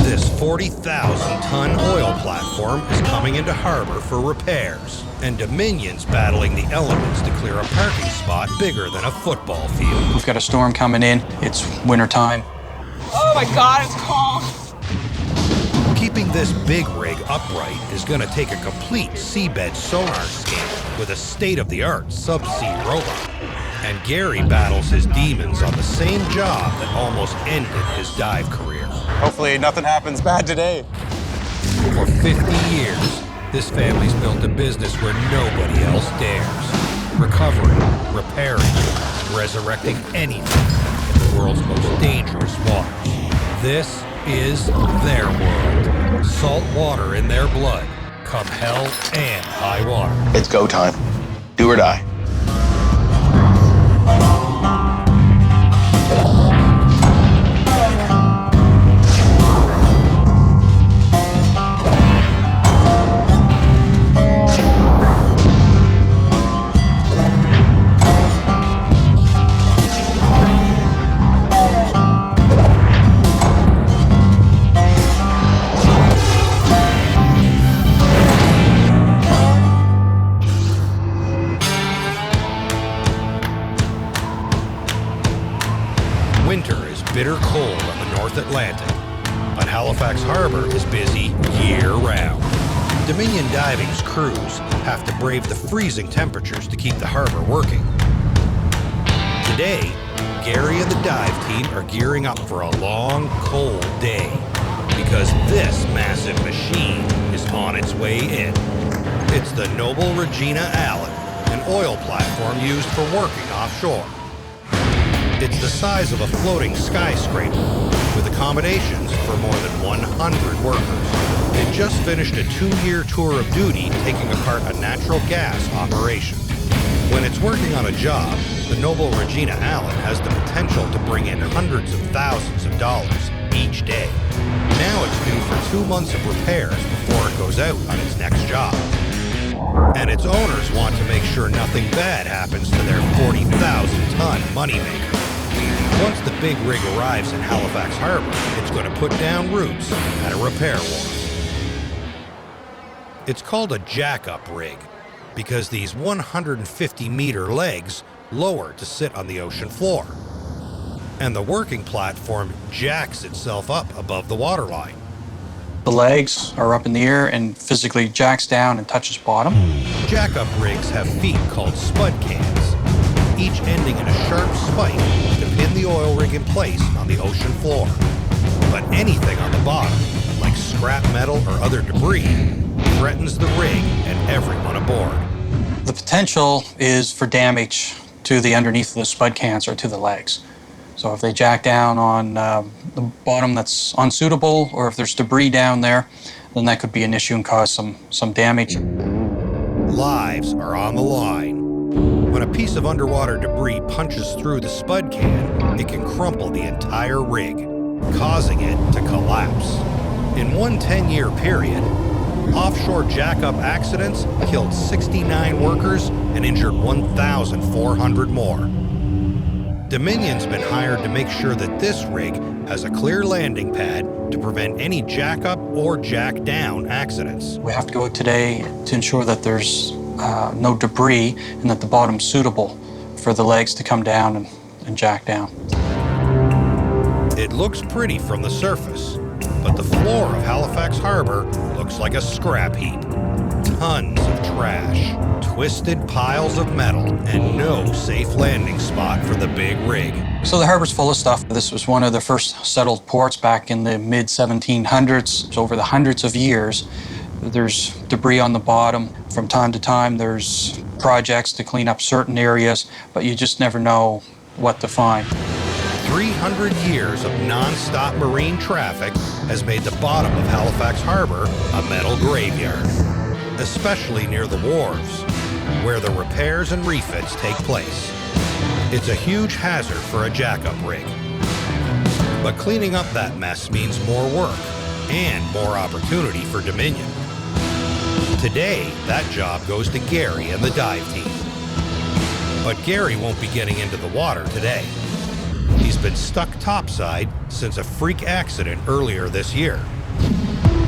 This 40,000-ton oil platform is coming into harbor for repairs, and Dominion's battling the elements to clear a parking spot bigger than a football field. We've got a storm coming in. It's wintertime. Oh my God, it's cold. Keeping this big rig upright is going to take a complete seabed sonar scan with a state-of-the-art subsea robot. And Garry battles his demons on the same job that almost ended his dive career. Hopefully nothing happens bad today. For 50 years, this family's built a business where nobody else dares. Recovering, repairing, resurrecting anything in the world's most dangerous waters. This is their world. Salt water in their blood, come hell and high water. It's go time. Do or die. Winter is bitter cold on the North Atlantic, but Halifax Harbor is busy year-round. Dominion Diving's crews have to brave the freezing temperatures to keep the harbor working. Today, Garry and the dive team are gearing up for a long, cold day because this massive machine is on its way in. It's the Noble Regina Allen, an oil platform used for working offshore. It's the size of a floating skyscraper, with accommodations for more than 100 workers. It just finished a 2-year tour of duty taking apart a natural gas operation. When it's working on a job, the Noble Regina Allen has the potential to bring in hundreds of thousands of dollars each day. Now it's due for 2 months of repairs before it goes out on its next job. And its owners want to make sure nothing bad happens to their 40,000-ton moneymaker. Once the big rig arrives in Halifax Harbor, it's going to put down roots at a repair wharf. It's called a jack-up rig because these 150-meter legs lower to sit on the ocean floor. And the working platform jacks itself up above the waterline. The legs are up in the air and physically jacks down and touches bottom. Jack-up rigs have feet called spud cans, each ending in a sharp spike to pin the oil rig in place on the ocean floor. But anything on the bottom, like scrap metal or other debris, threatens the rig and everyone aboard. The potential is for damage to the underneath of the spud cans or to the legs. So if they jack down on the bottom that's unsuitable, or if there's debris down there, then that could be an issue and cause some damage. Lives are on the line. When a piece of underwater debris punches through the spud can, it can crumple the entire rig, causing it to collapse. In one 10-year period, offshore jack-up accidents killed 69 workers and injured 1,400 more. Dominion's been hired to make sure that this rig has a clear landing pad to prevent any jack-up or jack-down accidents. We have to go out today to ensure that there's no debris and that the bottom's suitable for the legs to come down and jack down. It looks pretty from the surface, but the floor of Halifax Harbor looks like a scrap heap. Tons of trash, twisted piles of metal, and no safe landing spot for the big rig. So the harbor's full of stuff. This was one of the first settled ports back in the mid-1700s. So over the hundreds of years, there's debris on the bottom. From time to time, there's projects to clean up certain areas, but you just never know what to find. 300 years of non-stop marine traffic has made the bottom of Halifax Harbor a metal graveyard, especially near the wharves, where the repairs and refits take place. It's a huge hazard for a jack-up rig. But cleaning up that mess means more work and more opportunity for Dominion. Today, that job goes to Garry and the dive team. But Garry won't be getting into the water today. He's been stuck topside since a freak accident earlier this year.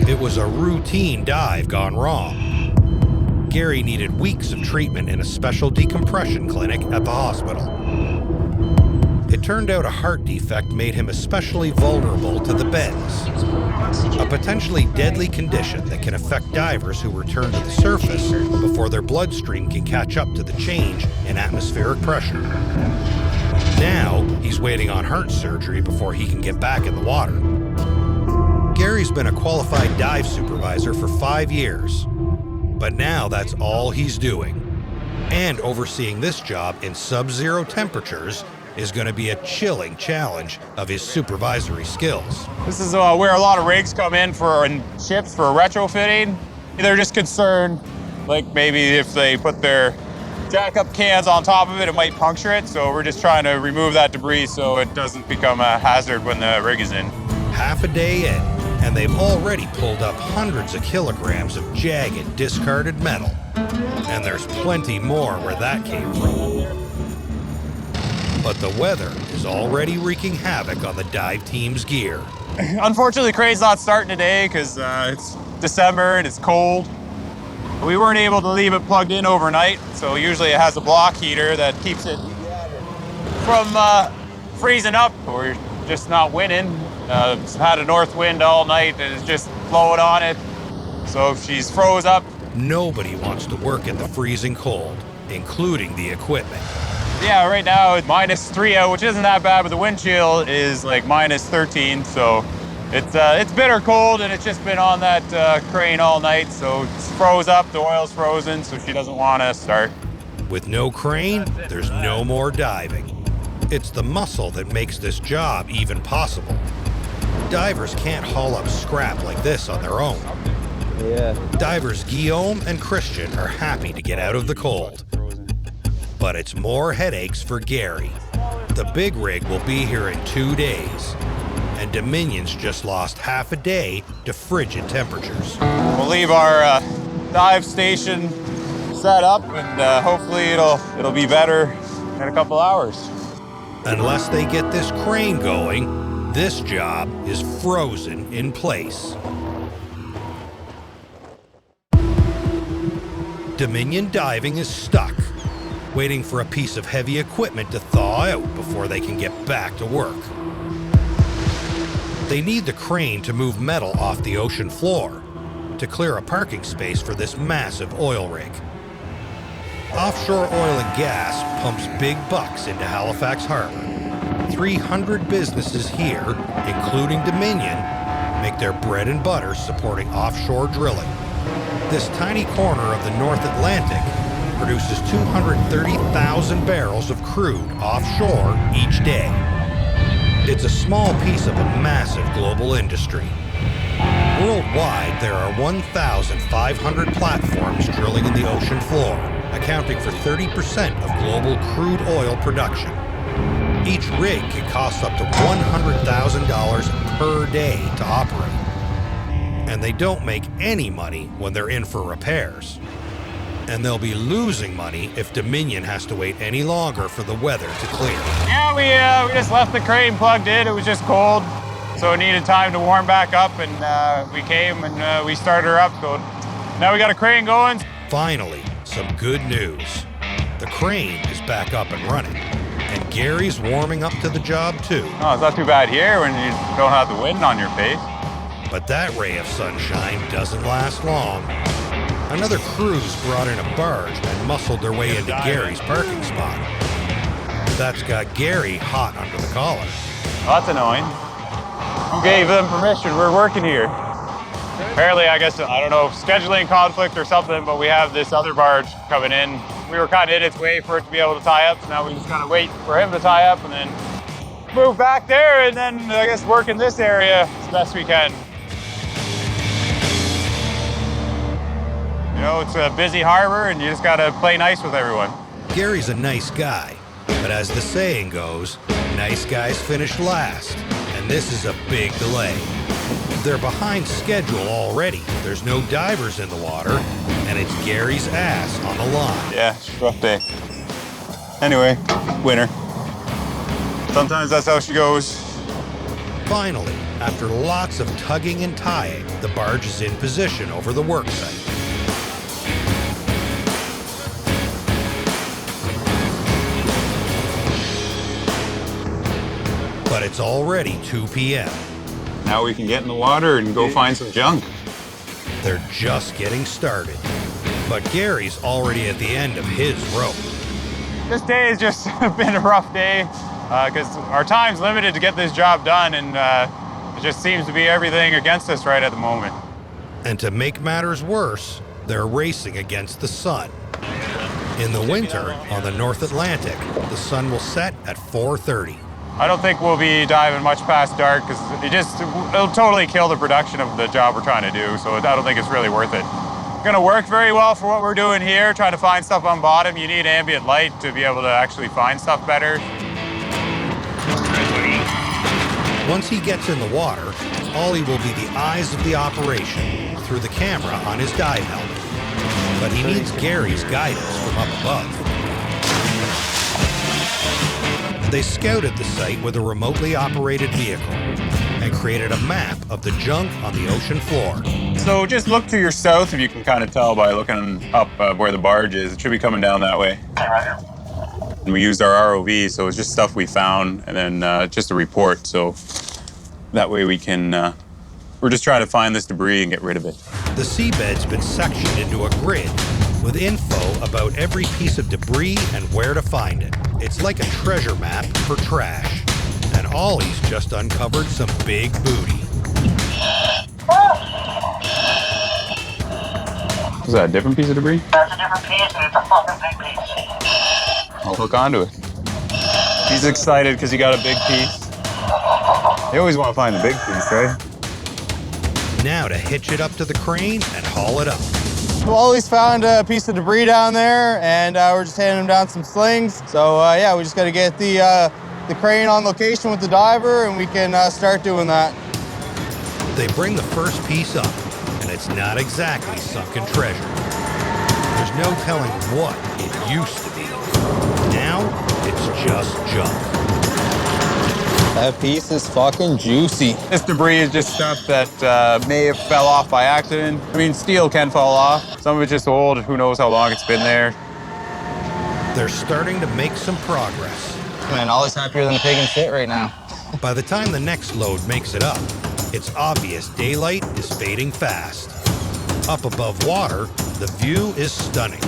It was a routine dive gone wrong. Garry needed weeks of treatment in a special decompression clinic at the hospital. It turned out a heart defect made him especially vulnerable to the bends, a potentially deadly condition that can affect divers who return to the surface before their bloodstream can catch up to the change in atmospheric pressure. Now, he's waiting on heart surgery before he can get back in the water. Garry's been a qualified dive supervisor for 5 years, but now that's all he's doing. And overseeing this job in sub-zero temperatures is going to be a chilling challenge of his supervisory skills. This is where a lot of rigs come in ships for retrofitting. They're just concerned, like maybe if they put their jack-up cans on top of it, it might puncture it. So we're just trying to remove that debris so it doesn't become a hazard when the rig is in. Half a day in, and they've already pulled up hundreds of kilograms of jagged, discarded metal. And there's plenty more where that came from. But the weather is already wreaking havoc on the dive team's gear. Unfortunately, the crane's not starting today because it's December and it's cold. We weren't able to leave it plugged in overnight, so usually it has a block heater that keeps it from freezing up. We're just not winning. It's had a north wind all night and it's just blowing on it. So if she's froze up. Nobody wants to work in the freezing cold, including the equipment. Yeah, right now it's -3 out, which isn't that bad, but the wind chill is like -13, so it's bitter cold, and it's just been on that crane all night, so it's froze up, the oil's frozen, so she doesn't want to start. With no crane, there's no more diving. It's the muscle that makes this job even possible. Divers can't haul up scrap like this on their own. Yeah. Divers Guillaume and Christian are happy to get out of the cold. But it's more headaches for Garry. The big rig will be here in 2 days, and Dominion's just lost half a day to frigid temperatures. We'll leave our dive station set up, and hopefully it'll be better in a couple hours. Unless they get this crane going, this job is frozen in place. Dominion Diving is stuck, waiting for a piece of heavy equipment to thaw out before they can get back to work. They need the crane to move metal off the ocean floor to clear a parking space for this massive oil rig. Offshore oil and gas pumps big bucks into Halifax Harbor. 300 businesses here, including Dominion, make their bread and butter supporting offshore drilling. This tiny corner of the North Atlantic produces 230,000 barrels of crude offshore each day. It's a small piece of a massive global industry. Worldwide, there are 1,500 platforms drilling in the ocean floor, accounting for 30% of global crude oil production. Each rig can cost up to $100,000 per day to operate. And they don't make any money when they're in for repairs. And they'll be losing money if Dominion has to wait any longer for the weather to clear. Yeah, we just left the crane plugged in. It was just cold, so it needed time to warm back up, and we came and we started her up. So now we got a crane going. Finally, some good news. The crane is back up and running, and Garry's warming up to the job too. Oh, it's not too bad here when you don't have the wind on your face. But that ray of sunshine doesn't last long. Another cruise brought in a barge and muscled their way into Garry's parking spot. That's got Garry hot under the collar. Well, that's annoying. Who gave them permission? We're working here. Apparently, I guess, I don't know, scheduling conflict or something, but we have this other barge coming in. We were kind of in its way for it to be able to tie up, so now we just kind of wait for him to tie up and then move back there and then, I guess, work in this area as best we can. You know, it's a busy harbor and you just gotta play nice with everyone. Garry's a nice guy, but as the saying goes, nice guys finish last, and this is a big delay. They're behind schedule already. There's no divers in the water, and it's Garry's ass on the line. Yeah, it's a rough day. Anyway, winter. Sometimes that's how she goes. Finally, after lots of tugging and tying, the barge is in position over the work site. But it's already 2 p.m. Now we can get in the water and go find some junk. They're just getting started. But Gary's already at the end of his rope. This day has just been a rough day because our time's limited to get this job done, and it just seems to be everything against us right at the moment. And to make matters worse, they're racing against the sun. In the winter, on the North Atlantic, the sun will set at 4:30. I don't think we'll be diving much past dark because it'll totally kill the production of the job we're trying to do, so I don't think it's really worth it. Gonna work very well for what we're doing here, trying to find stuff on bottom. You need ambient light to be able to actually find stuff better. Once he gets in the water, Ollie will be the eyes of the operation through the camera on his dive helmet. But he needs Gary's guidance from up above. They scouted the site with a remotely operated vehicle and created a map of the junk on the ocean floor. So just look to your south if you can kind of tell by looking up where the barge is. It should be coming down that way. And we used our ROV, so it's just stuff we found and then just a report. So that way we can, we're just trying to find this debris and get rid of it. The seabed's been sectioned into a grid with info about every piece of debris and where to find it. It's like a treasure map for trash. And Ollie's just uncovered some big booty. Is that a different piece of debris? That's a different piece, and it's a fucking big piece. I'll hook onto it. He's excited because he got a big piece. They always want to find the big piece, right? Now to hitch it up to the crane and haul it up. Wally's found a piece of debris down there, and we're just handing him down some slings. So yeah, we just got to get the crane on location with the diver, and we can start doing that. They bring the first piece up, and it's not exactly sunken treasure. There's no telling what it used to be. Now, it's just junk. That piece is fucking juicy. This debris is just stuff that may have fell off by accident. I mean, steel can fall off. Some of it's just old. Who knows how long it's been there. They're starting to make some progress. Man, all is happier than a pig in shit right now. By the time the next load makes it up, it's obvious daylight is fading fast. Up above water, the view is stunning.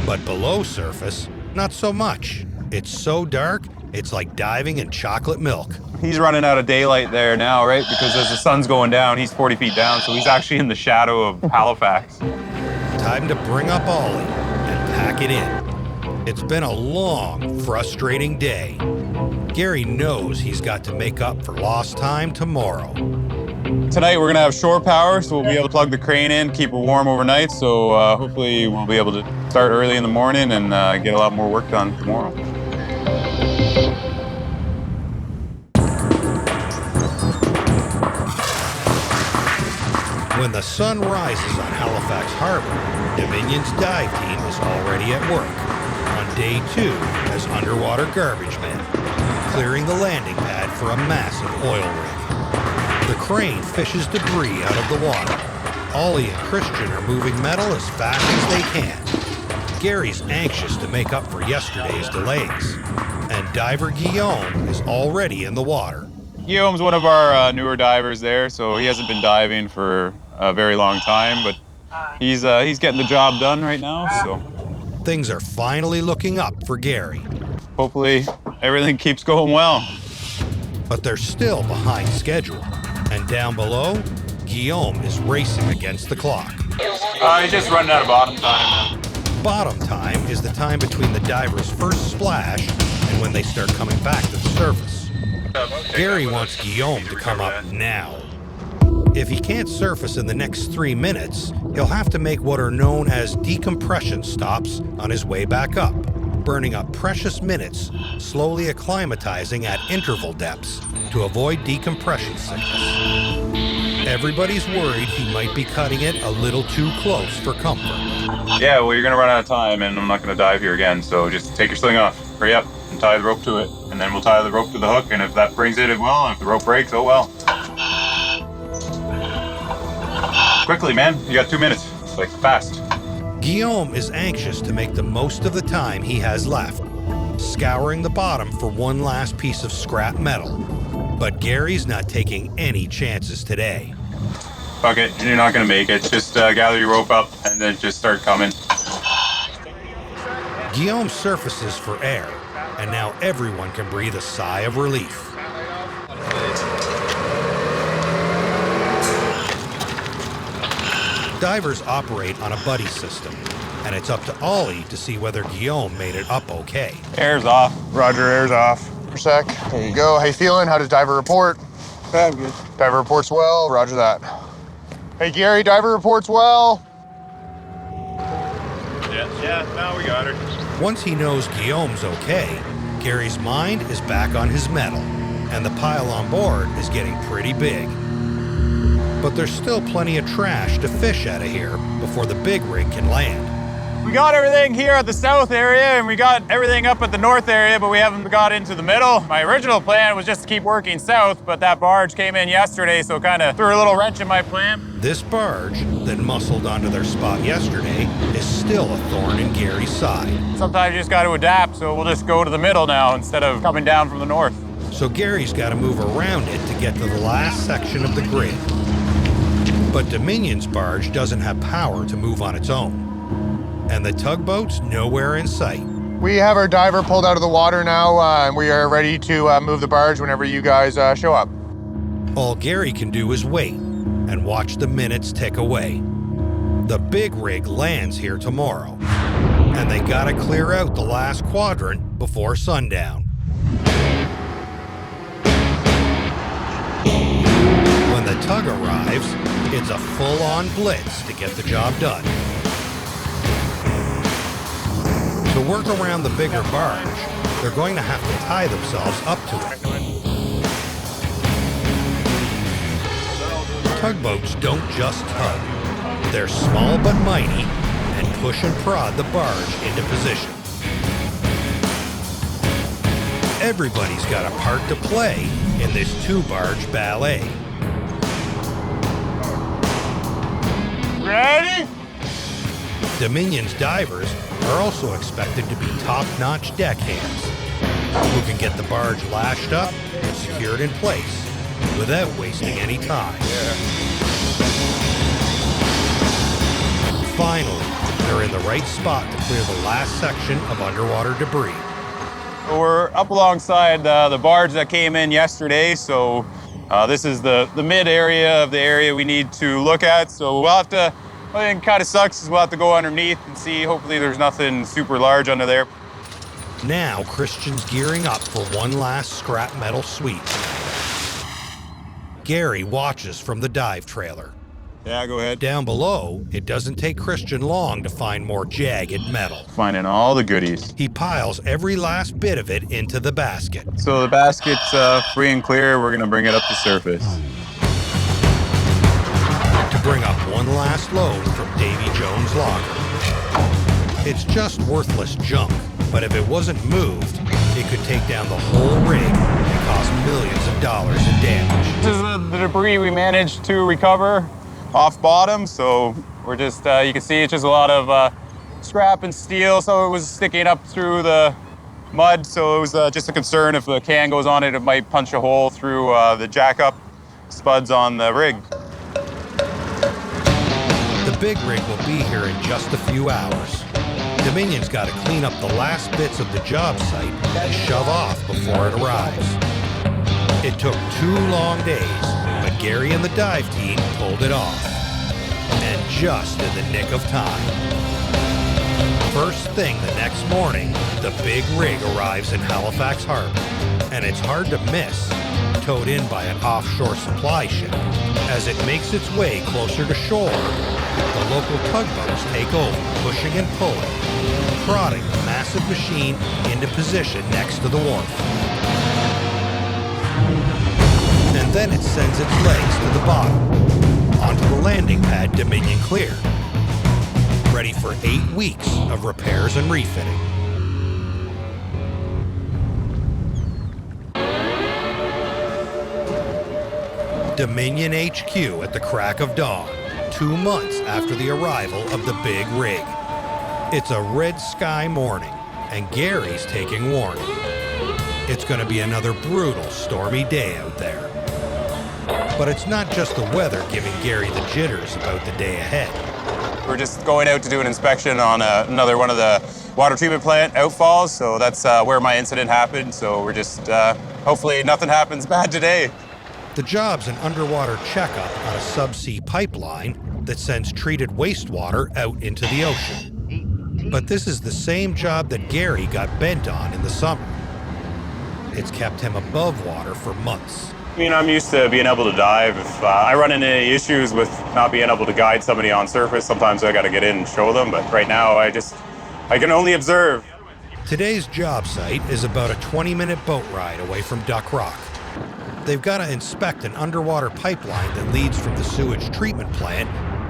But below surface, not so much. It's so dark, it's like diving in chocolate milk. He's running out of daylight there now, right? Because as the sun's going down, he's 40 feet down, so he's actually in the shadow of Halifax. Time to bring up Ollie and pack it in. It's been a long, frustrating day. Garry knows he's got to make up for lost time tomorrow. Tonight we're gonna have shore power, so we'll be able to plug the crane in, keep it warm overnight, so hopefully we'll be able to start early in the morning and get a lot more work done tomorrow. When the sun rises on Halifax Harbor, Dominion's dive team is already at work on day 2 as underwater garbage men, clearing the landing pad for a massive oil rig. The crane fishes debris out of the water. Ollie and Christian are moving metal as fast as they can. Gary's anxious to make up for yesterday's delays, and diver Guillaume is already in the water. Guillaume's one of our newer divers there, so he hasn't been diving for a very long time, but he's getting the job done right now, so. Things are finally looking up for Garry. Hopefully everything keeps going well. But they're still behind schedule. And down below, Guillaume is racing against the clock. He's just running out of bottom time. Bottom time is the time between the diver's first splash and when they start coming back to the surface. Garry wants Guillaume to come up now. If he can't surface in the next 3 minutes, he'll have to make what are known as decompression stops on his way back up, burning up precious minutes, slowly acclimatizing at interval depths to avoid decompression sickness. Everybody's worried he might be cutting it a little too close for comfort. Yeah, well, you're gonna run out of time and I'm not gonna dive here again, so just take your sling off. Hurry up. and tie the rope to it. And then we'll tie the rope to the hook, and if that brings it, it will. And if the rope breaks, oh well. Quickly, man. You got 2 minutes. Like, fast. Guillaume is anxious to make the most of the time he has left, scouring the bottom for one last piece of scrap metal. But Gary's not taking any chances today. Fuck it, you're not gonna make it. Just gather your rope up and then just start coming. Guillaume surfaces for air, and now everyone can breathe a sigh of relief. Divers operate on a buddy system, and it's up to Ollie to see whether Guillaume made it up okay. Air's off. Roger, air's off. For a sec. There you go. How you feeling? How did diver report? I'm good. Diver reports well. Roger that. Hey, Gary, diver reports well. Yeah, now we got her. Once he knows Guillaume's okay, Gary's mind is back on his metal, and the pile on board is getting pretty big. But there's still plenty of trash to fish out of here before the big rig can land. We got everything here at the south area, and we got everything up at the north area, but we haven't got into the middle. My original plan was just to keep working south, but that barge came in yesterday, so kind of threw a little wrench in my plan. This barge, that muscled onto their spot yesterday, is still a thorn in Gary's side. Sometimes you just got to adapt, so we'll just go to the middle now instead of coming down from the north. So Gary's got to move around it to get to the last section of the grid. But Dominion's barge doesn't have power to move on its own. And the tugboat's nowhere in sight. We have our diver pulled out of the water now, and we are ready to move the barge whenever you guys show up. All Gary can do is wait and watch the minutes tick away. The big rig lands here tomorrow, and they gotta clear out the last quadrant before sundown. When the tug arrives, it's a full-on blitz to get the job done. To work around the bigger barge, they're going to have to tie themselves up to it. Tugboats don't just tug. They're small but mighty and push and prod the barge into position. Everybody's got a part to play in this two-barge ballet. Ready? Dominion's divers are also expected to be top-notch deckhands who can get the barge lashed up and secured in place without wasting any time. Finally, they're in the right spot to clear the last section of underwater debris. We're up alongside the barge that came in yesterday, so this is the mid area of the area we need to look at. So we'll have to, I think kind of sucks is we'll have to go underneath and see. Hopefully there's nothing super large under there. Now Christian's gearing up for one last scrap metal sweep. Gary watches from the dive trailer. Yeah, go ahead. Down below, it doesn't take Christian long to find more jagged metal. Finding all the goodies. He piles every last bit of it into the basket. So the basket's free and clear. We're gonna bring it up to surface. To bring up one last load from Davy Jones' locker. It's just worthless junk, but if it wasn't moved, it could take down the whole rig and cause millions of dollars in damage. This is the debris we managed to recover off bottom, so we're just, you can see it's just a lot of scrap and steel, so it was sticking up through the mud, so it was just a concern if the can goes on it, it might punch a hole through the jack-up spuds on the rig. The big rig will be here in just a few hours. Dominion's got to clean up the last bits of the job site and shove off before it arrives. It took 2 long days, but Gary and the dive team pulled it off. And just in the nick of time. First thing the next morning, the big rig arrives in Halifax Harbor, and it's hard to miss, towed in by an offshore supply ship. As it makes its way closer to shore, the local tugboats take over, pushing and pulling, prodding the massive machine into position next to the wharf. And then it sends its legs to the bottom, onto the landing pad Dominion cleared, ready for 8 weeks of repairs and refitting. Dominion HQ at the crack of dawn, 2 months after the arrival of the big rig. It's a red sky morning, and Garry's taking warning. It's going to be another brutal, stormy day out there. But it's not just the weather giving Garry the jitters about the day ahead. We're just going out to do an inspection on another one of the water treatment plant outfalls, so that's where my incident happened. So we're just, hopefully nothing happens bad today. The job's an underwater checkup on a subsea pipeline that sends treated wastewater out into the ocean. But this is the same job that Garry got bent on in the summer. It's kept him above water for months. I mean, I'm used to being able to dive. If I run into any issues with not being able to guide somebody on surface, sometimes I got to get in and show them. But right now, I can only observe. Today's job site is about a 20-minute boat ride away from Duck Rock. They've got to inspect an underwater pipeline that leads from the sewage treatment plant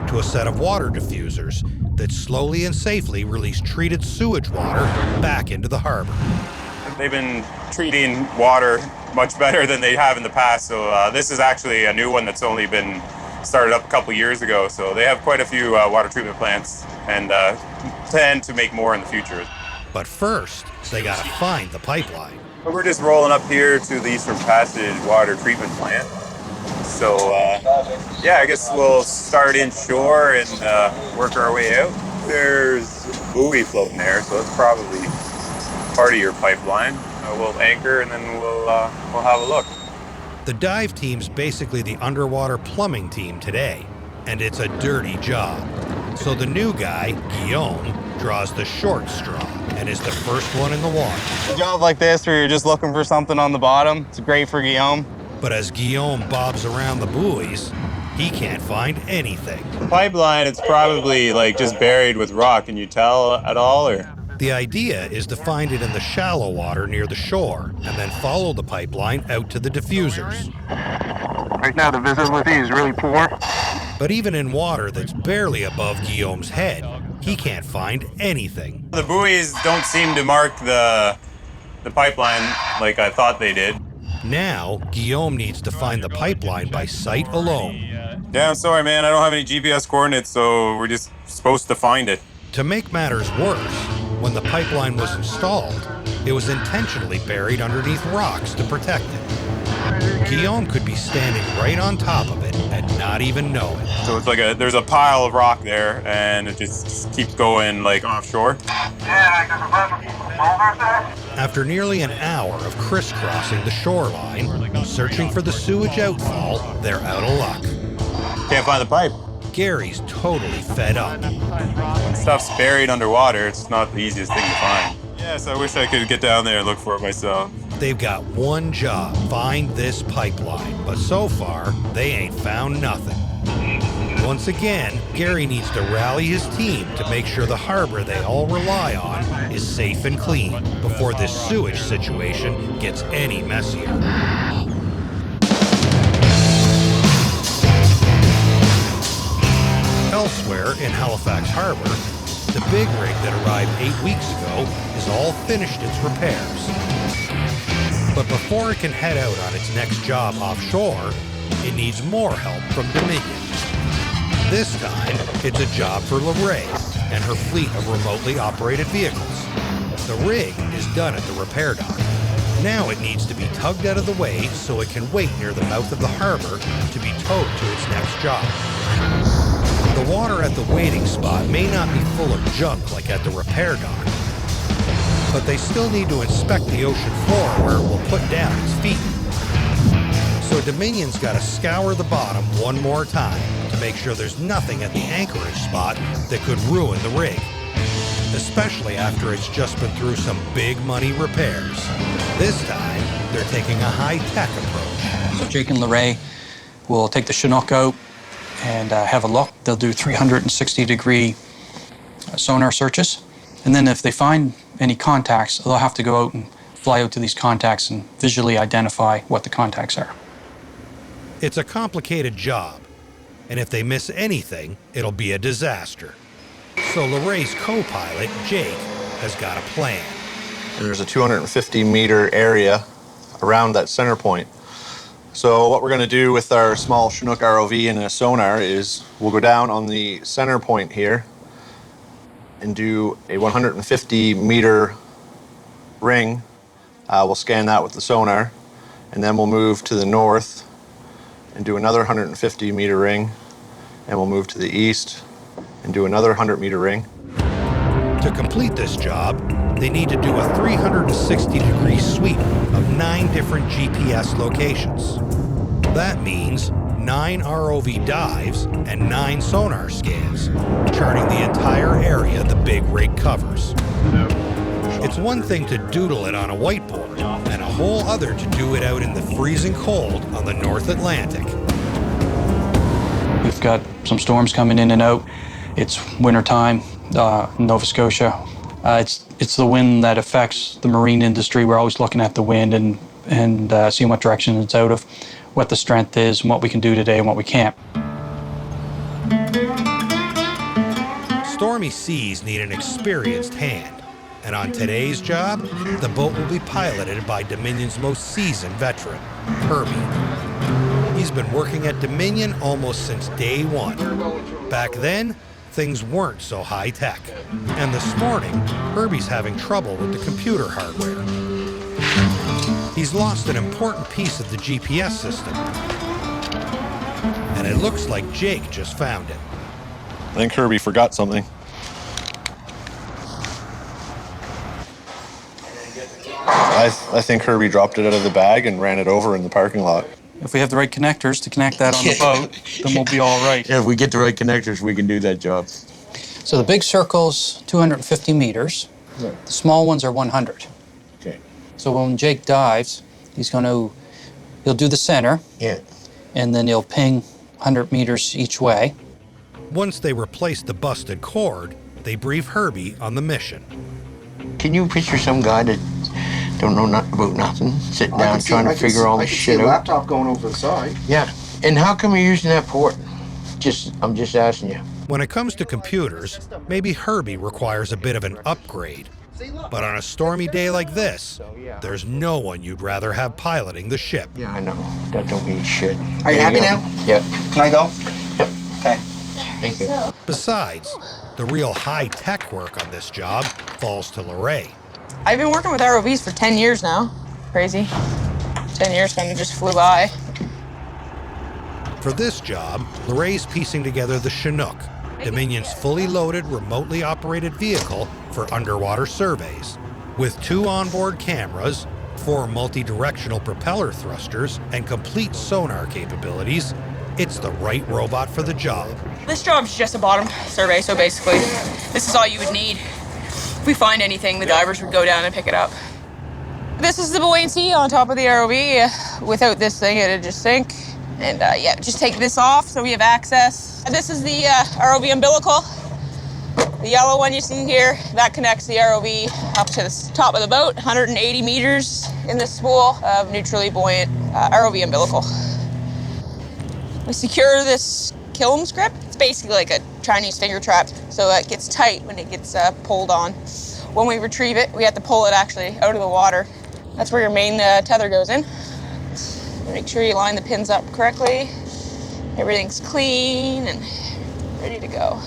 to a set of water diffusers that slowly and safely release treated sewage water back into the harbor. They've been treating water much better than they have in the past, so this is actually a new one that's only been started up a couple years ago. So they have quite a few water treatment plants and tend to make more in the future. But first, they got to find the pipeline. We're just rolling up here to the Eastern Passage water treatment plant. So yeah, I guess we'll start inshore and work our way out. There's a buoy floating there, so it's probably part of your pipeline. We'll anchor and then we'll have a look. The dive team's basically the underwater plumbing team today, and it's a dirty job. So the new guy, Guillaume, draws the short straw and is the first one in the water. A job like this where you're just looking for something on the bottom, it's great for Guillaume. But as Guillaume bobs around the buoys, he can't find anything. The pipeline, it's probably like just buried with rock. Can you tell at all, or? The idea is to find it in the shallow water near the shore and then follow the pipeline out to the diffusers. Right now, the visibility is really poor. But even in water that's barely above Guillaume's head, he can't find anything. The buoys don't seem to mark the pipeline like I thought they did. Now, Guillaume needs to find the pipeline by sight alone. Yeah, I'm sorry, man. I don't have any GPS coordinates, so we're just supposed to find it. To make matters worse, when the pipeline was installed, it was intentionally buried underneath rocks to protect it. Guillaume could be standing right on top of it and not even know it. So it's like there's a pile of rock there, and it just keeps going like offshore. Yeah, there's a bunch of boulders there. After nearly an hour of crisscrossing the shoreline, searching for the sewage outfall, they're out of luck. Can't find the pipe. Garry's totally fed up. When stuff's buried underwater, it's not the easiest thing to find. Yes, I wish I could get down there and look for it myself. They've got one job, find this pipeline, but so far, they ain't found nothing. Once again, Garry needs to rally his team to make sure the harbor they all rely on is safe and clean before this sewage situation gets any messier. Elsewhere in Halifax Harbor, the big rig that arrived 8 weeks ago is all finished its repairs. But before it can head out on its next job offshore, it needs more help from Dominion. This time, it's a job for Lorraine and her fleet of remotely operated vehicles. The rig is done at the repair dock. Now it needs to be tugged out of the way so it can wait near the mouth of the harbor to be towed to its next job. The water at the waiting spot may not be full of junk like at the repair dock, but they still need to inspect the ocean floor where it will put down its feet. So Dominion's got to scour the bottom one more time to make sure there's nothing at the anchorage spot that could ruin the rig, especially after it's just been through some big money repairs. This time, they're taking a high-tech approach. So Jake and Lorraine will take the Chinook out and have a look. They'll do 360-degree sonar searches. And then if they find any contacts, they'll have to go out and fly out to these contacts and visually identify what the contacts are. It's a complicated job, and if they miss anything, it'll be a disaster. So Lorraine's co-pilot, Jake, has got a plan. There's a 250-meter area around that center point. So what we're going to do with our small Chinook ROV and a sonar is we'll go down on the center point here and do a 150 meter ring. We'll scan that with the sonar, and then we'll move to the north and do another 150 meter ring, and we'll move to the east and do another 100 meter ring. To complete this job, they need to do a 360-degree sweep of 9 different GPS locations. That means 9 ROV dives and 9 sonar scans, charting the entire area the big rig covers. It's one thing to doodle it on a whiteboard, and a whole other to do it out in the freezing cold on the North Atlantic. We've got some storms coming in and out. It's wintertime, Nova Scotia. It's the wind that affects the marine industry. We're always looking at the wind and seeing what direction it's out of, what the strength is, and what we can do today and what we can't. Stormy seas need an experienced hand, and on today's job, the boat will be piloted by Dominion's most seasoned veteran, Herbie. He's been working at Dominion almost since day one. Back then, things weren't so high-tech. And this morning, Herbie's having trouble with the computer hardware. He's lost an important piece of the GPS system. And it looks like Jake just found it. I think Herbie forgot something. I think Herbie dropped it out of the bag and ran it over in the parking lot. If we have the right connectors to connect that on the boat, then we'll be all right. Yeah, if we get the right connectors, we can do that job. So the big circle's 250 meters. Right. The small ones are 100. Okay. So when Jake dives, he'll do the center. Yeah. And then he'll ping 100 meters each way. Once they replace the busted cord, they brief Herbie on the mission. Can you picture some guy that don't know nothing about nothing, sitting down trying to figure all this shit out? I can see a laptop going over the side. Yeah. And how come you're using that port? I'm just asking you. When it comes to computers, maybe Herbie requires a bit of an upgrade. But on a stormy day like this, there's no one you'd rather have piloting the ship. Yeah, I know. That don't mean shit. Are you happy now? Yep. Can I go? Yep. Okay. Thank you. Besides, the real high-tech work on this job falls to Lorraine. I've been working with ROVs for 10 years now. Crazy. 10 years kind of just flew by. For this job, Lorraine's piecing together the Chinook, Dominion's fully loaded, remotely operated vehicle for underwater surveys. With 2 onboard cameras, 4 multi-directional propeller thrusters, and complete sonar capabilities, it's the right robot for the job. This job's just a bottom survey, so basically, this is all you would need. If we find anything, the divers would go down and pick it up. This is the buoyancy on top of the ROV. Without this thing, it'd just sink. And yeah, just take this off so we have access. This is the ROV umbilical. The yellow one you see here, that connects the ROV up to the top of the boat, 180 meters in the spool of neutrally buoyant ROV umbilical. We secure this kiln grip. It's basically like a Chinese finger trap, so it gets tight when it gets pulled on. When we retrieve it, we have to pull it actually out of the water. That's where your main tether goes in. Make sure you line the pins up correctly. Everything's clean and ready to go.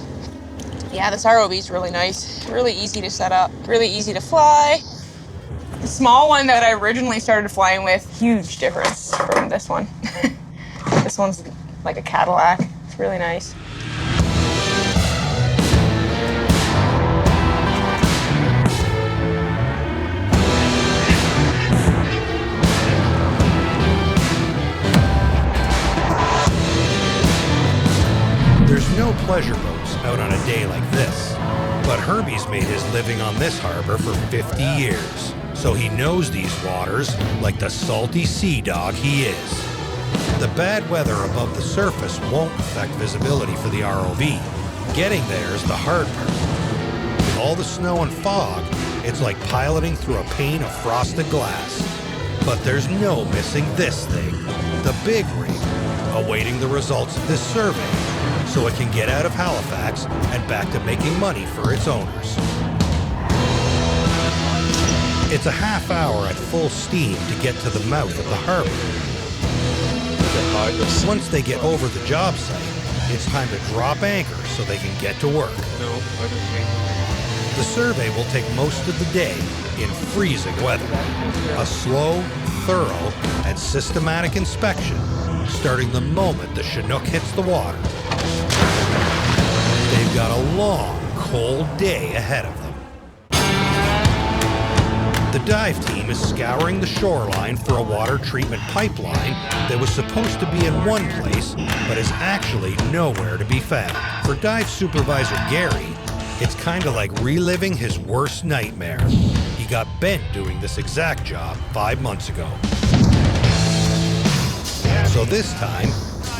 Yeah, this ROV is really nice. Really easy to set up, really easy to fly. The small one that I originally started flying with, huge difference from this one. This one's like a Cadillac. It's really nice. There's no pleasure boats out on a day like this, but Herbie's made his living on this harbor for 50 years, so he knows these waters like the salty sea dog he is. The bad weather above the surface won't affect visibility for the ROV. Getting there is the hard part. With all the snow and fog, it's like piloting through a pane of frosted glass. But there's no missing this thing, the big rig, awaiting the results of this survey, so it can get out of Halifax and back to making money for its owners. It's a half hour at full steam to get to the mouth of the harbor. Once they get over the job site, it's time to drop anchor so they can get to work. The survey will take most of the day in freezing weather. A slow, thorough, and systematic inspection, starting the moment the Chinook hits the water. They've got a long, cold day ahead of them. The dive team is scouring the shoreline for a water treatment pipeline that was supposed to be in one place, but is actually nowhere to be found. For dive supervisor Garry, it's kind of like reliving his worst nightmare. He got bent doing this exact job 5 months ago. So this time,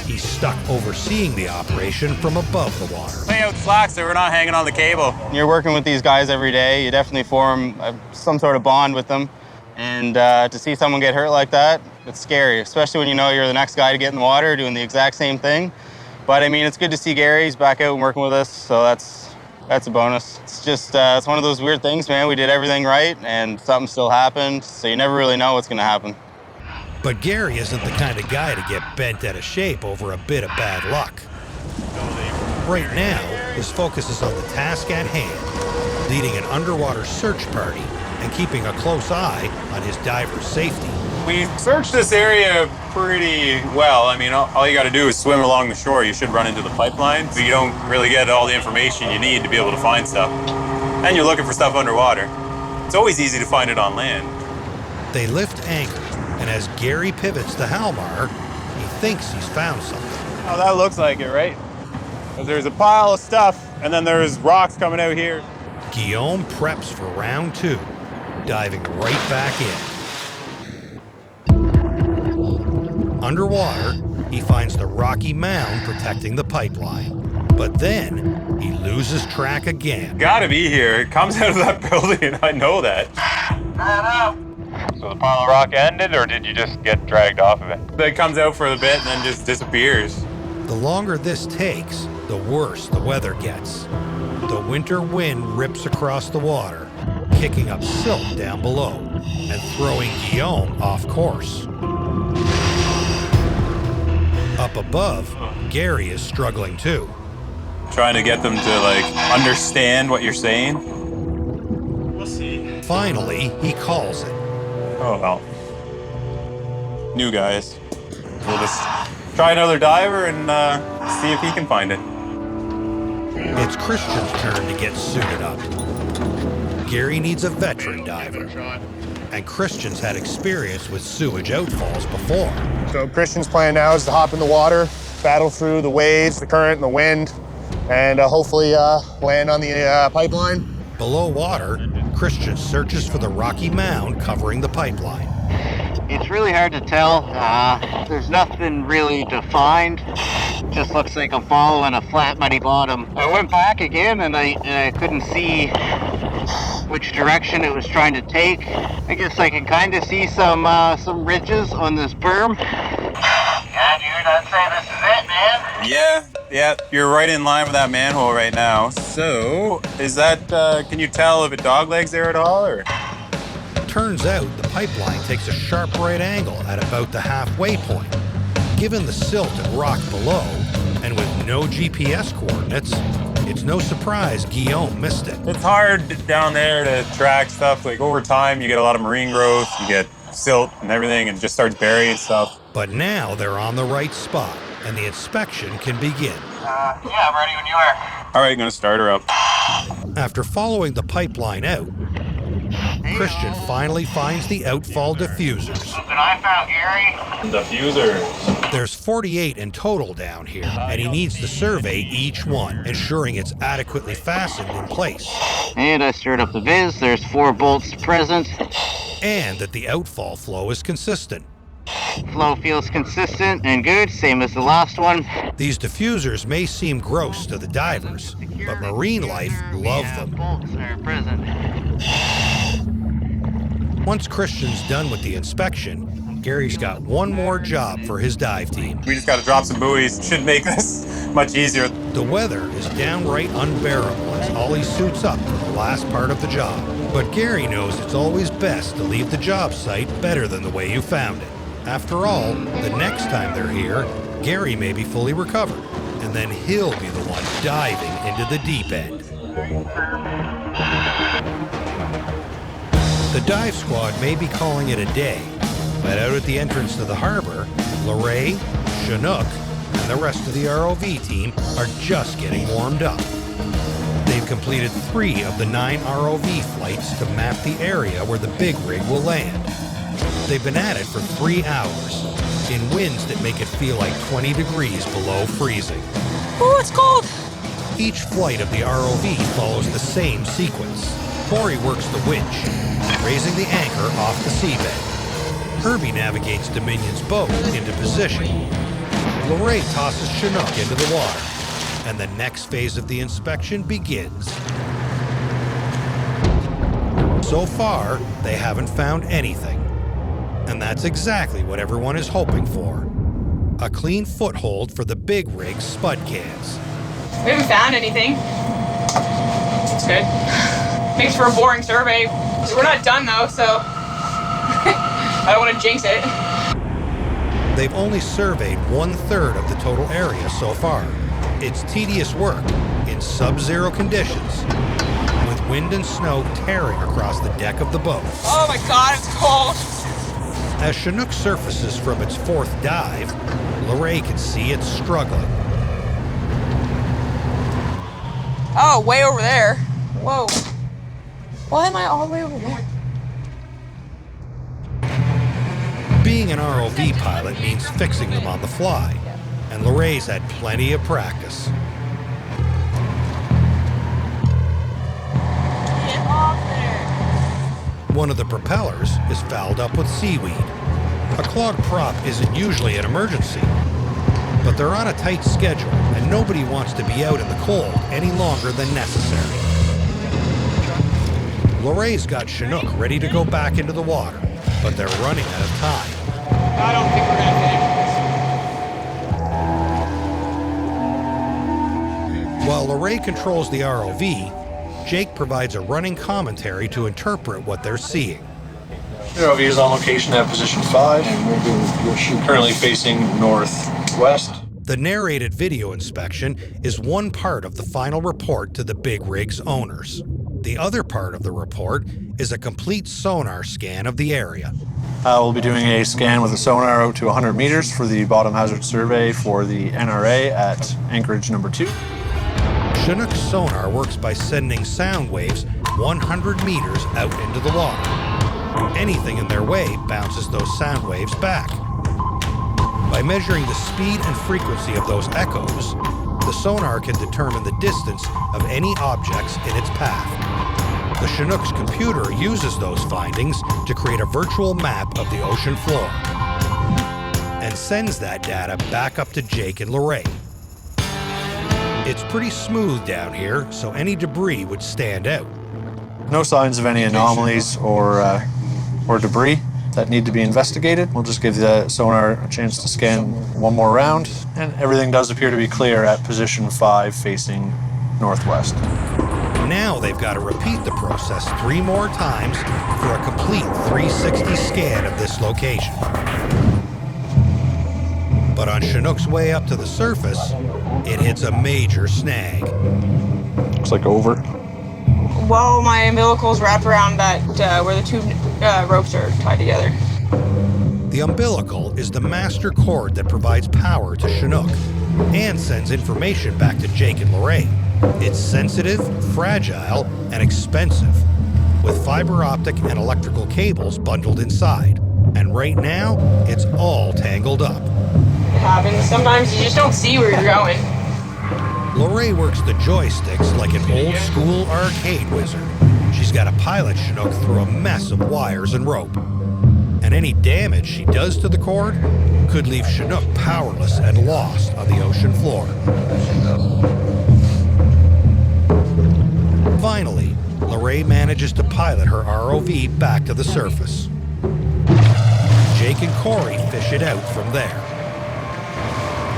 he's stuck overseeing the operation from above the water. Lay out slack so we're not hanging on the cable. You're working with these guys every day. You definitely form some sort of bond with them. And to see someone get hurt like that, it's scary, especially when you know you're the next guy to get in the water doing the exact same thing. But I mean, it's good to see Gary's back out and working with us, so that's a bonus. It's just, it's one of those weird things, man. We did everything right and something still happened, so you never really know what's gonna happen. But Garry isn't the kind of guy to get bent out of shape over a bit of bad luck. Right now, his focus is on the task at hand, leading an underwater search party and keeping a close eye on his diver's safety. We searched this area pretty well. I mean, all you gotta do is swim along the shore. You should run into the pipeline, but you don't really get all the information you need to be able to find stuff. And you're looking for stuff underwater. It's always easy to find it on land. They lift anchor, and as Garry pivots the Halmar, he thinks he's found something. Oh, that looks like it, right? 'Cause there's a pile of stuff, and then there's rocks coming out here. Guillaume preps for round 2, diving right back in. Underwater, he finds the rocky mound protecting the pipeline. But then, he loses track again. Gotta be here. It comes out of that building, and I know that. So the pile of rock ended, or did you just get dragged off of it? It comes out for a bit and then just disappears. The longer this takes, the worse the weather gets. The winter wind rips across the water, kicking up silt down below and throwing Guillaume off course. Up above, Garry is struggling too. Trying to get them to, understand what you're saying. We'll see. Finally, he calls it. Oh, well. New guys. We'll just try another diver and see if he can find it. It's Christian's turn to get suited up. Garry needs a veteran diver, and Christian's had experience with sewage outfalls before. So Christian's plan now is to hop in the water, battle through the waves, the current, and the wind, and hopefully land on the pipeline. Below water, Christian searches for the rocky mound covering the pipeline. It's really hard to tell. There's nothing really defined. Just looks like I'm following a flat, muddy bottom. I went back again, and I couldn't see which direction it was trying to take. I guess I can kind of see some ridges on this berm. Yeah, dude, I'd say this is it, man. Yeah, you're right in line with that manhole right now. So, is that, can you tell if it doglegs there at all, or? Turns out the pipeline takes a sharp right angle at about the halfway point. Given the silt and rock below, and with no GPS coordinates, it's no surprise Guillaume missed it. It's hard down there to track stuff. Over time, you get a lot of marine growth, you get silt and everything, and it just starts burying stuff. But now they're on the right spot, and the inspection can begin. Yeah, I'm ready when you are. All right, gonna start her up. After following the pipeline out, Christian finally finds the outfall diffusers. Something I found, Garry. Diffuser. There's 48 in total down here, and he needs to survey each one, ensuring it's adequately fastened in place. And I stirred up the viz. There's 4 bolts present. And that the outfall flow is consistent. Flow feels consistent and good, same as the last one. These diffusers may seem gross to the divers, but marine life love them. Bolts are present. Once Christian's done with the inspection, Gary's got one more job for his dive team. We just gotta drop some buoys. Should make this much easier. The weather is downright unbearable as Ollie suits up for the last part of the job. But Garry knows it's always best to leave the job site better than the way you found it. After all, the next time they're here, Garry may be fully recovered, and then he'll be the one diving into the deep end. The dive squad may be calling it a day, but out at the entrance to the harbor, Lorray, Chinook, and the rest of the ROV team are just getting warmed up. They've completed 3 of the 9 ROV flights to map the area where the big rig will land. They've been at it for 3 hours, in winds that make it feel like 20 degrees below freezing. Oh, it's cold! Each flight of the ROV follows the same sequence. Corey works the winch, raising the anchor off the seabed. Herbie navigates Dominion's boat into position. Lorray tosses Chinook into the water, and the next phase of the inspection begins. So far, they haven't found anything. And that's exactly what everyone is hoping for. A clean foothold for the big rig's spud cans. We haven't found anything. It's good. Thanks for a boring survey. We're not done though, so I don't want to jinx it. They've only surveyed 1/3 of the total area so far. It's tedious work in sub-zero conditions, with wind and snow tearing across the deck of the boat. Oh my God, it's cold. As Chinook surfaces from its 4th dive, Lorray can see it's struggling. Oh, way over there. Whoa. Why am I all the way over there? Being an ROV pilot means fixing them on the fly, and Lorray's had plenty of practice. Get off there. One of the propellers is fouled up with seaweed. A clogged prop isn't usually an emergency, but they're on a tight schedule, and nobody wants to be out in the cold any longer than necessary. Lorray's got Chinook ready to go back into the water, but they're running out of time. I don't think we're gonna finish this. While Lorray controls the ROV, Jake provides a running commentary to interpret what they're seeing. The ROV is on location at position 5, currently facing northwest. The narrated video inspection is one part of the final report to the big rig's owners. The other part of the report is a complete sonar scan of the area. We'll be doing a scan with a sonar out to 100 meters for the bottom hazard survey for the NRA at anchorage number 2. Chinook's sonar works by sending sound waves 100 meters out into the water. Anything in their way bounces those sound waves back. By measuring the speed and frequency of those echoes, the sonar can determine the distance of any objects in its path. The Chinook's computer uses those findings to create a virtual map of the ocean floor and sends that data back up to Jake and Lorray. It's pretty smooth down here, so any debris would stand out. No signs of any anomalies or debris that need to be investigated. We'll just give the sonar a chance to scan one more round, and everything does appear to be clear at position 5 facing northwest. Now they've got to repeat the process 3 more times for a complete 360 scan of this location. But on Chinook's way up to the surface, it hits a major snag. Looks like over. Whoa, my umbilical's wrapped around that, where the 2 ropes are tied together. The umbilical is the master cord that provides power to Chinook and sends information back to Jake and Lorray. It's sensitive, fragile, and expensive, with fiber optic and electrical cables bundled inside. And right now, it's all tangled up. It happens. Sometimes you just don't see where you're going. Lorray works the joysticks like an old-school arcade wizard. She's got to pilot Chinook through a mess of wires and rope. And any damage she does to the cord could leave Chinook powerless and lost on the ocean floor. Finally, Lorray manages to pilot her ROV back to the surface. Jake and Corey fish it out from there.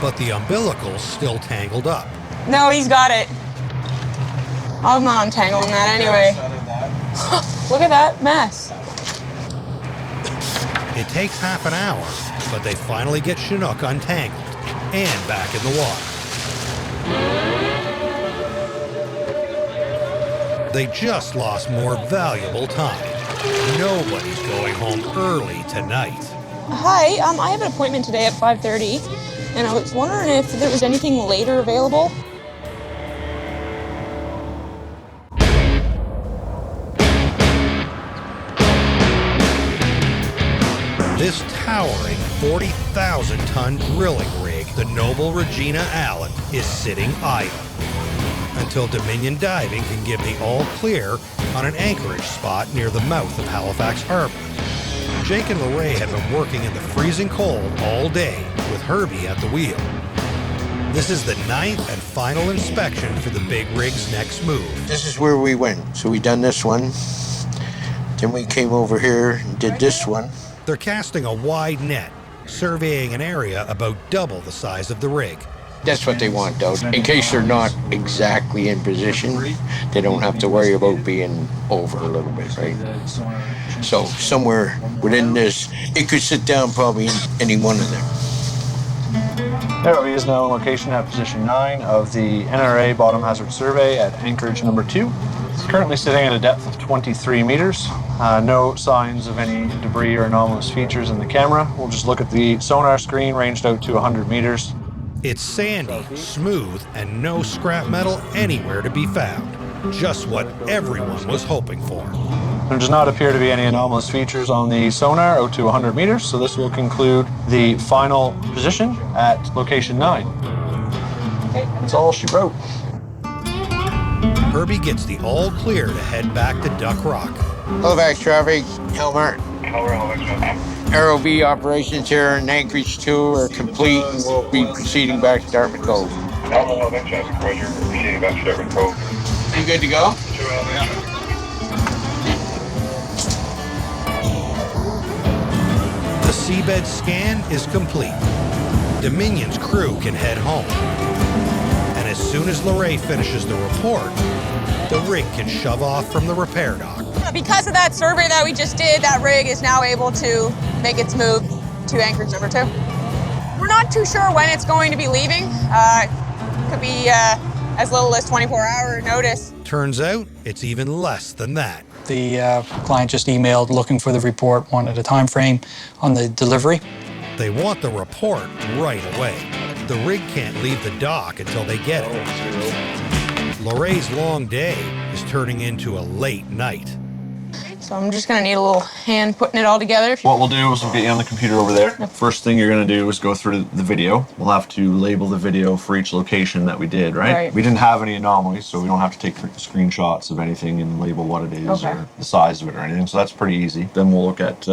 But the umbilical's still tangled up. No, he's got it. I'm not untangling that anyway. Look at that mess. It takes half an hour, but they finally get Chinook untangled and back in the water. They just lost more valuable time. Nobody's going home early tonight. Hi, I have an appointment today at 5:30, and I was wondering if there was anything later available. This towering 40,000-ton drilling rig, the Noble Regina Allen, is sitting idle until Dominion Diving can give the all clear on an anchorage spot near the mouth of Halifax Harbor. Jake and Lorraine had been working in the freezing cold all day with Herbie at the wheel. This is the 9th and final inspection for the big rig's next move. This is where we went. So we done this one. Then we came over here and did this one. They're casting a wide net, surveying an area about double the size of the rig. That's what they want, though. In case they're not exactly in position, they don't have to worry about being over a little bit, right? So somewhere within this, it could sit down probably in any one of them. Garry is now in location at position 9 of the NRA Bottom Hazard Survey at anchorage number 2. It's currently sitting at a depth of 23 meters. No signs of any debris or anomalous features in the camera. We'll just look at the sonar screen ranged out to 100 meters. It's sandy, smooth, and no scrap metal anywhere to be found. Just what everyone was hoping for. There does not appear to be any anomalous features on the sonar out to 100 meters, so this will conclude the final position at location 9. That's all she wrote. Herbie gets the all clear to head back to Duck Rock. Halifax traffic, Helmer. ROV operations here in Anchorage 2 are complete, and we'll be proceeding back to Dartmouth Cove. You good to go? The seabed scan is complete. Dominion's crew can head home. And as soon as Lorraine finishes the report, the rig can shove off from the repair dock. Because of that survey that we just did, that rig is now able to make its move to anchorage number 2. We're not too sure when it's going to be leaving. Could be as little as 24-hour notice. Turns out it's even less than that. The client just emailed looking for the report, wanted a time frame on the delivery. They want the report right away. The rig can't leave the dock until they get it. Lorraine's long day is turning into a late night. So I'm just gonna need a little hand putting it all together. What we'll do is we'll get you on the computer over there. First thing you're going to do is go through the video. We'll have to label the video for each location that we did, right? We didn't have any anomalies, so we don't have to take screenshots of anything and label what it is or the size of it or anything. So that's pretty easy. Then we'll look at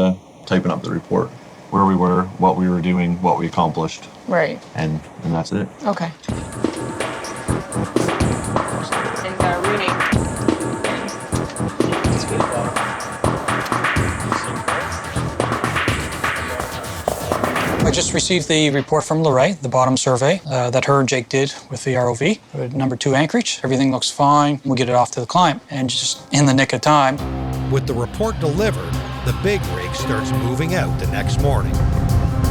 typing up the report, where we were, what we were doing, what we accomplished. Right. And that's it. Okay. I just received the report from Lorraine, the bottom survey that her and Jake did with the ROV, number 2 anchorage. Everything looks fine. We'll get it off to the client, and just in the nick of time. With the report delivered, the big rig starts moving out the next morning.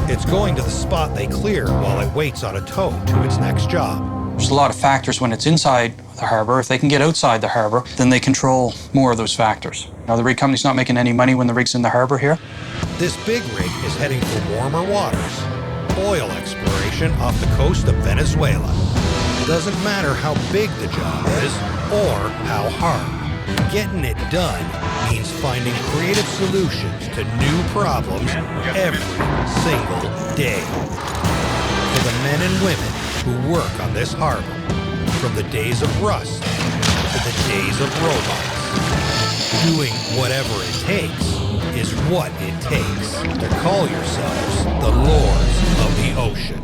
It's going to the spot they cleared while it waits on a tow to its next job. There's a lot of factors when it's inside the harbor. If they can get outside the harbor, then they control more of those factors. Now, the rig company's not making any money when the rig's in the harbor here. This big rig is heading for warmer waters. Oil exploration off the coast of Venezuela. Doesn't matter how big the job is or how hard. Getting it done means finding creative solutions to new problems every single day. For the men and women who work on this harbor, from the days of rust to the days of robots, doing whatever it takes is what it takes to call yourselves the Lords of the Ocean.